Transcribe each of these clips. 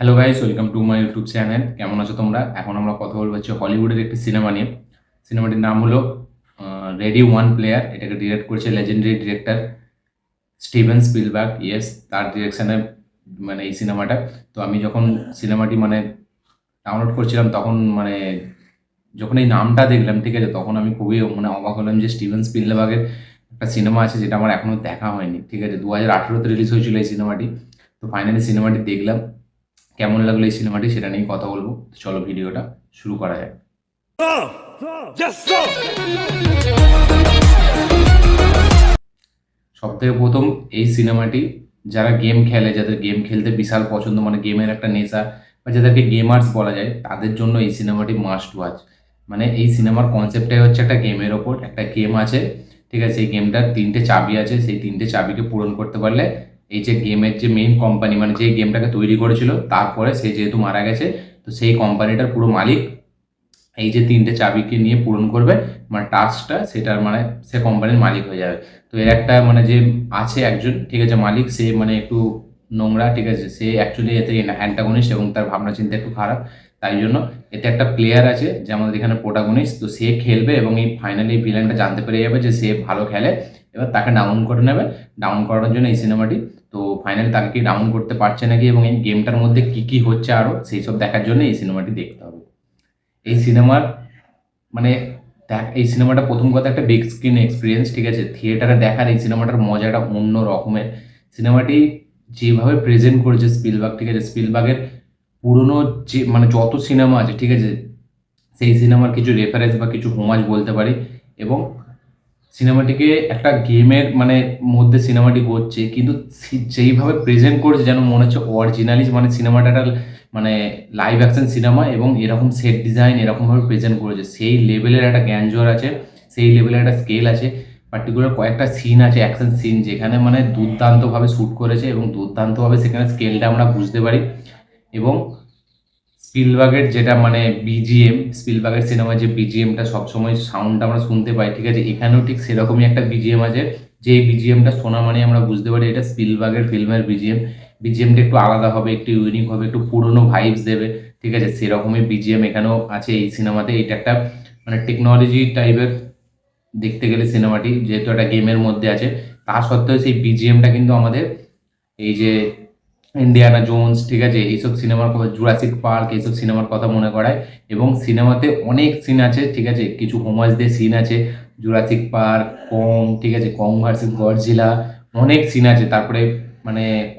Hello guys, welcome to my YouTube channel. কেমন আছো তোমরা? এখন আমরা কথা বলবো হচ্ছে হলিউডের একটি সিনেমা নিয়ে। সিনেমাটির নাম হলো রেডি ওয়ান প্লেয়ার। এটাকে ডিরেক্ট করেছে legendary director Steven Spielberg. Yes, তার ডিরেকশনে মানে এই সিনেমাটা। তো আমি যখন সিনেমাটি ডাউনলোড করছিলাম তখন যখন এই নামটা দেখলাম, ঠিক আছে, তখন আমি খুবই অবাক হলাম যে স্টিভেন স্পিলবার্গের একটা সিনেমা আছে যেটা আমার এখনো দেখা হয়নি। ঠিক আছে, 2018-তে রিলিজ হয়েছিল এই সিনেমাটি। তো ফাইনালি সিনেমাটি দেখলাম। কেমন লাগলো এই সিনেমাটি সেটা নিয়ে কথা বলবো। চলো ভিডিওটা শুরু করা যাক। সব থেকে প্রথম, এই সিনেমাটি যারা গেম খেলে, যাদের গেম খেলতে বিশাল পছন্দ, গেমের একটা নেশা, বা যাদেরকে গেমার্স বলা যায়, তাদের জন্য এই সিনেমাটি মাস্ট ওয়াচ। এই সিনেমার কনসেপ্টটাই হচ্ছে একটা গেমের ওপর। একটা গেম আছে, ঠিক আছে, এই গেমটার 3টে চাবি আছে। সেই 3টে চাবিকে পূরণ করতে পারলে এই যে গেমের যে মেইন কোম্পানি, যে গেমটাকে তৈরি করেছিল, তারপরে সে যেহেতু মারা গেছে, তো সেই কোম্পানিটার পুরো মালিক এই যে 3টে চাবিকে নিয়ে পূরণ করবে টাস্কটা, সেটার সে কোম্পানির মালিক হয়ে যাবে। তো এর একটা যে আছে একজন, ঠিক আছে, মালিক, সে একটু নোংরা, ঠিক আছে, সে অ্যাকচুয়ালি এতে অ্যান্টাগনিস্ট এবং তার ভাবনা চিন্তা একটু খারাপ। তাই জন্য এতে একটা প্লেয়ার আছে যে আমাদের এখানে প্রোটাগনিস্ট, তো সে খেলবে এবং এই ফাইনালি ভিলেনটা জানতে পেরে যাবে যে সে ভালো খেলে। এবার তাকে ডাউন করে নেবে। ডাউন করানোর জন্য এই সিনেমাটি। তো ফাইনালি তাকে কি ডাউন করতে পারছে নাকি এবং এই গেমটার মধ্যে কি কি হচ্ছে আরও সেই সব দেখার জন্য এই সিনেমাটি দেখতে হবে। এই সিনেমার মানে এই সিনেমাটা প্রথম কথা একটা বিগ স্ক্রিন এক্সপিরিয়েন্স, ঠিক আছে, থিয়েটারে দেখার এই সিনেমাটার মজাটা অন্য রকমের। সিনেমাটি যেভাবে প্রেজেন্ট করেছে স্পিলবার্গ, ঠিক আছে, স্পিলবার্গের পুরনো যে যত সিনেমা আছে, ঠিক আছে, সেই সিনেমার কিছু রেফারেন্স বা কিছু হোমাজ বলতে পারি। এবং সিনেমাটিকে একটা গেমের মধ্যে সিনেমাটি হচ্ছে, কিন্তু যেইভাবে প্রেজেন্ট করেছে যেন মনে হচ্ছে অরিজিনালি সিনেমাটা একটা লাইভ অ্যাকশন সিনেমা, এবং এরকম সেট ডিজাইন এরকমভাবে প্রেজেন্ট করেছে। সেই লেভেলের একটা জ্ঞানজোর আছে, সেই লেভেলের একটা স্কেল আছে। পার্টিকুলার কয়েকটা সিন আছে, অ্যাকশন সিন, যেখানে দুর্দান্তভাবে শ্যুট করেছে এবং দুর্দান্তভাবে সেখানে স্কেলটা আমরা বুঝতে পারি। এবং স্পিলবার্গের যেটা বিজিএম, স্পিলবার্গের সিনেমার যে বিজিএমটা সবসময় সাউন্ডটা আমরা শুনতে পাই, ঠিক আছে, এখানেও ঠিক সেরকমই একটা বিজিএম আছে। যে বিজিএমটা শোনা আমরা বুঝতে পারি এটা স্পিলবার্গের ফিল্মের বিজিএম। বিজিএমটা একটু আলাদা হবে, একটু ইউনিক হবে, একটু পুরনো ভাইবস দেবে, ঠিক আছে, সেরকমই বিজিএম এখানেও আছে এই সিনেমাতে। এটা একটা টেকনোলজি টাইপের দেখতে গেলে সিনেমাটি, যেহেতু একটা গেমের মধ্যে আছে, তা সত্ত্বেও সেই বিজিএমটা কিন্তু আমাদের এই যে ইন্ডিয়ানা জোন্স, ঠিক আছে, এইসব সিনেমার কথা, জুরাসিক পার্ক, এইসব সিনেমার কথা মনে করায়। এবং সিনেমাতে অনেক সিন আছে, ঠিক আছে, কিছু হোমাজ দিয়ে সিন আছে, জুরাসিক পার্ক, কং, ঠিক আছে, কং ভার্সেস গডজিলা, অনেক সিন আছে। তারপরে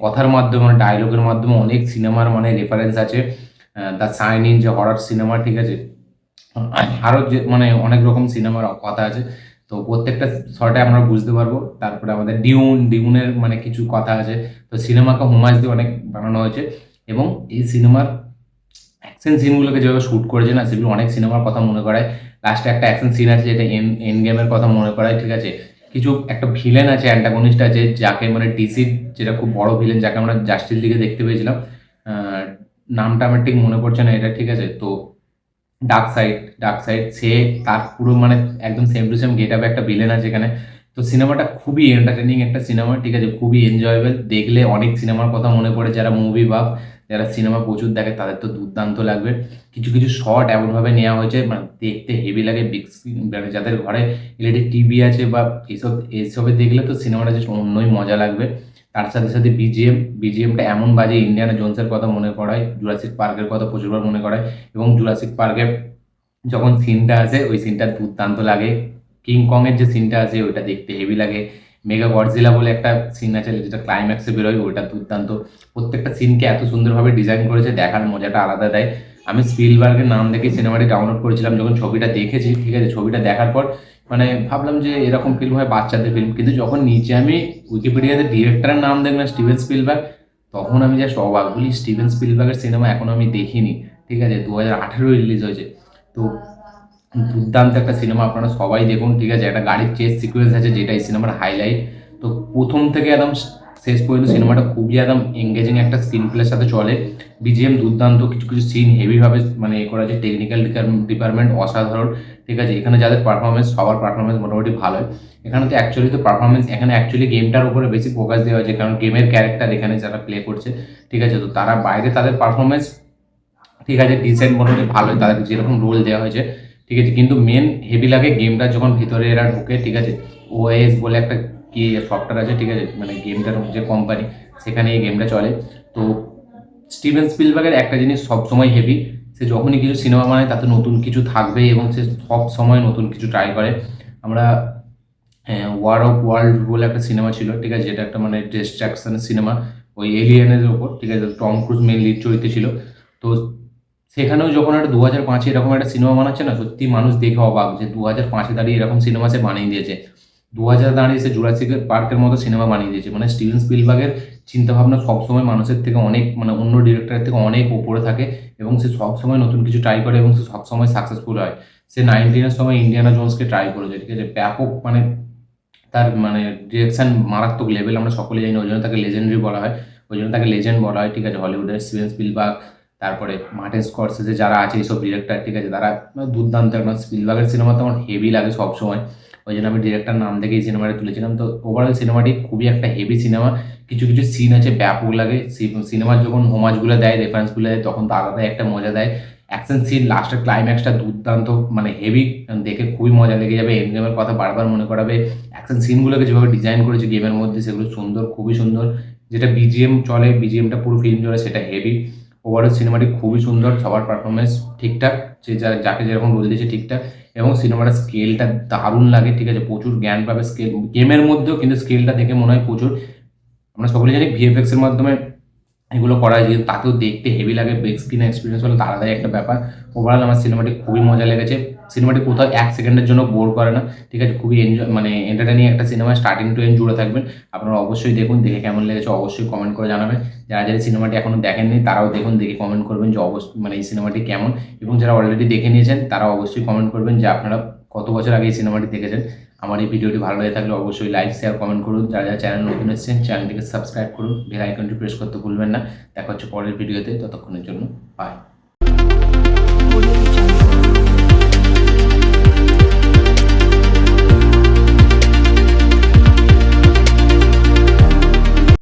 কথার মাধ্যমে ডায়লগের মাধ্যমে অনেক সিনেমার রেফারেন্স আছে। দ্য সাইনিং যে হরর সিনেমা, ঠিক আছে, আরও যে অনেক রকম সিনেমার কথা আছে। তো প্রত্যেকটা শর্টে আমরা বুঝতে পারবো। তারপরে আমাদের ডিউনের কিছু কথা আছে। তো সিনেমাকে হোমাজ দিয়ে অনেক বানানো হয়েছে। এবং এই সিনেমার অ্যাকশন সিনগুলোকে যেভাবে শ্যুট করেছে না, সেগুলো অনেক সিনেমার কথা মনে করায়। লাস্টে একটা অ্যাকশন সিন আছে যেটা এন গেমের কথা মনে করায়, ঠিক আছে। কিছু একটা ভিলেন আছে, অ্যান্টাগনিস্ট আছে, যাকে ডিসির যেটা খুব বড় ভিলেন, যাকে আমরা জাস্টিস লিগে দেখতে পেয়েছিলাম। নামটা আমার ঠিক মনে পড়ছে না এটা, ঠিক আছে। তো ডার্ক সাইড সে তার পুরো একদম সেম টু সেম গেট আপে একটা ভিলেন আছে এখানে। তো সিনেমাটা খুবই এন্টারটেনিং একটা সিনেমা, ঠিক আছে, খুবই এনজয়েবল। দেখলে অনেক সিনেমার কথা মনে পড়ে। যারা মুভি বা যারা সিনেমা প্রচুর দেখে তাদের তো দুর্দান্ত লাগবে। কিছু কিছু শট এমনভাবে নেওয়া হয়েছে দেখতে হেভি লাগে। বিগ স্ক্রিন যাদের ঘরে এলইডি টিভি আছে বা এইসবে দেখলে তো সিনেমাটা জাস্ট অন্যই মজা লাগবে। তার সাথে সাথে বিজিএমটা এমন বাজে, ইন্ডিয়ানা জোনসের কথা মনে করায়, জুরাসিক পার্কের কথা প্রচুরবার মনে করায়। এবং জুরাসিক পার্কে যখন সিনটা আসে, ওই সিনটা দুর্দান্ত লাগে। কিং কং এর যে সিনটা আছে ওইটা দেখতে হেভি লাগে। মেগা গডজিলা বলে একটা সিন আছে যেটা ক্লাইম্যাক্সে বেরোয়, ওইটা দুর্দান্ত। প্রত্যেকটা সিনকে এত সুন্দরভাবে ডিজাইন করেছে, দেখার মজাটা আলাদা দেয়। আমি স্পিলবার্গের নাম দেখে সিনেমাটি ডাউনলোড করেছিলাম। যখন ছবিটা দেখেছি, ঠিক আছে, ছবিটা দেখার পর ভাবলাম যে এরকম ফিল্ম হয় বাচ্চাদের ফিল্ম, কিন্তু যখন নিচে আমি উইকিপিডিয়াতে ডিরেক্টরের নাম দেখলাম স্টিভেন স্পিলবার্গ, তখন আমি জাস্ট অবাক। বলি স্টিভেন স্পিলবার্গের সিনেমা এখনো আমি দেখিনি, ঠিক আছে, 2018 রিলিজ হয়েছে। তো দুর্দান্ত একটা সিনেমা, আপনারা সবাই দেখুন, ঠিক আছে। একটা গাড়ির চেস সিকোয়েন্স আছে যেটা এই সিনেমার হাইলাইট। তো প্রথম থেকে একদম শেষ পর্যন্ত সিনেমাটা খুবই একদম এঙ্গেজিং একটা স্ক্রিন প্লের সাথে চলে। বিজিএম দুর্দান্ত, কিছু কিছু সিন হেভিভাবে মানে এ করা আছে, টেকনিক্যাল ডিপার্টমেন্ট অসাধারণ। ঠিক আছে, এখানে যাদের পারফরমেন্স সবার পারফরমেন্স মোটামুটি ভালো। এখানে তো অ্যাকচুয়ালি তো পারফরমেন্স এখানে অ্যাকচুয়ালি গেমটার উপরে বেশি ফোকাস দেওয়া হয়েছে, কারণ গেমের ক্যারেক্টার এখানে যারা প্লে করছে, ঠিক আছে, তো তারা বাইরে তাদের পারফরমেন্স ঠিক আছে ডিসেন্ট মোটামুটি ভালোই, তাদেরকে যেরকম রোল দেওয়া হয়েছে, ঠিক আছে, কিন্তু মেন হেভি লাগে গেমটা যখন ভিতরে এরা ঢোকে, ঠিক আছে। ওএস বলে একটা কি সফটওয়্যার আছে, ঠিক আছে, মানে গেমটার যে কোম্পানি, সেখানে এই গেমটা চলে। তো স্টিভেন স্পিলবার্গের একটা জিনিস সবসময় হেভি, সে যখনই কিছু সিনেমা বানায় তাতে নতুন কিছু থাকবে এবং সে সব সময় নতুন কিছু ট্রাই করে। আমরা ওয়ার অফ ওয়ার্ল্ড বলে একটা সিনেমা ছিল, ঠিক আছে, যেটা একটা মানে ডিস্ট্রাকশনের সিনেমা, ওই এলিয়েনের ওপর, ঠিক আছে, টম ক্রুজ মেন লিড চরিত্রে ছিল। তো সেখানেও যখন একটা 2005-এ এরকম একটা সিনেমা বানাচ্ছে না, সত্যি মানুষ দেখে অবাক যে 2005-এ দাঁড়িয়ে এরকম সিনেমা সে বানিয়ে দিয়েছে। 2000 দাঁড়িয়ে সে জুরাসিক পার্কের মতো সিনেমা বানিয়ে দিয়েছে। মানে স্টিভেন স্পিলবার্গের চিন্তাভাবনা সবসময় মানুষের থেকে অনেক মানে অন্য ডিরেক্টরের থেকে অনেক ওপরে থাকে এবং সে সবসময় নতুন কিছু ট্রাই করে এবং সে সবসময় সাকসেসফুল হয়। সে 19-এর সময় ইন্ডিয়ানা জোন্সকে ট্রাই করেছে, ঠিক আছে, ব্যাপক মানে তার মানে ডিরেকশন মারাত্মক লেভেল, আমরা সকলে জানি, ওই জন্য তাকে লেজেন্ডারি বলা হয়, ওই জন্য তাকে লেজেন্ড বলা হয়, ঠিক আছে। হলিউডের স্টিভেন স্পিলবার্গ, তারপরে মার্টিন স্করসেজে যারা আছে এইসব ডিরেক্টর, ঠিক আছে, তারা দুর্দান্ত একদম। স্পিলবার্গের সিনেমা তো আমার হেভি লাগে সবসময়, ওই জন্য আমি ডিরেক্টর নাম দেখে এই সিনেমাটা তুলেছিলাম। তো ওভারঅল সিনেমাটি খুবই একটা হেভি সিনেমা, কিছু কিছু সিন আছে ব্যাপক লাগে। সিনেমার যখন হোমাজগুলো দেয়, রেফারেন্সগুলো দেয়, তখন তো আলাদাই একটা মজা দেয়। অ্যাকশন সিন লাস্টের ক্লাইম্যাক্সটা দুর্দান্ত, মানে হেভি, দেখে খুবই মজা লেগে যাবে। এন্ড গেমের কথা বারবার মনে করাবে। অ্যাকশন সিনগুলোকে যেভাবে ডিজাইন করেছে গেমের মধ্যে, সেগুলো সুন্দর, খুবই সুন্দর। যেটা বিজিএম চলে, বিজিএমটা পুরো ফিল্ম চলে, সেটা হেভি। ওভারঅল সিনেমাটি খুবই সুন্দর, সবার পারফরমেন্স ঠিকঠাক, যে যাকে যেরকম রোল দিয়েছে ঠিকঠাক, এবং সিনেমাটার স্কেলটা দারুণ লাগে, ঠিক আছে, প্রচুর জ্ঞান পাবে স্কেল গেমের মধ্যেও, কিন্তু স্কেলটা দেখে মনে হয় প্রচুর। আমরা সকলে জানি ভিএফএক্স এর মাধ্যমে এগুলো করা যায়, কিন্তু তাতেও দেখতে হেভি লাগে। বিগ স্ক্রিন এক্সপিরিয়েন্স হলে আলাদাই একটা ব্যাপার। ওভারঅল আমার সিনেমাটি খুবই মজা লেগেছে। সিনেমাটি কোথাও এক সেকেন্ডের জন্য বোর করে না, ঠিক আছে, খুবই এনজয় মানে এন্টারটেনিং একটা সিনেমা, স্টার্টিং টু এন্ড জুড়ে থাকবেন। আপনারা অবশ্যই দেখুন, দেখে কেমন লেগেছে অবশ্যই কমেন্ট করে জানাবেন। যারা যারা সিনেমাটি এখনও দেখেননি তারাও দেখুন, দেখে কমেন্ট করবেন যে অবশ্যই মানে এই সিনেমাটি কেমন, এবং যারা অলরেডি দেখে নিয়েছেন তারা অবশ্যই কমেন্ট করবেন যে আপনারা কত বছর আগে এই সিনেমাটি দেখেছেন। আমার এই ভিডিওটি ভালো লেগে থাকলে অবশ্যই লাইক শেয়ার কমেন্ট করুন। যারা যারা চ্যানেল নতুন এসেছেন চ্যানেলটিকে সাবস্ক্রাইব করুন, বেল আইকনটি প্রেস করতে ভুলবেন না। দেখা হচ্ছে পরের ভিডিওতে, ততক্ষণের জন্য বাই।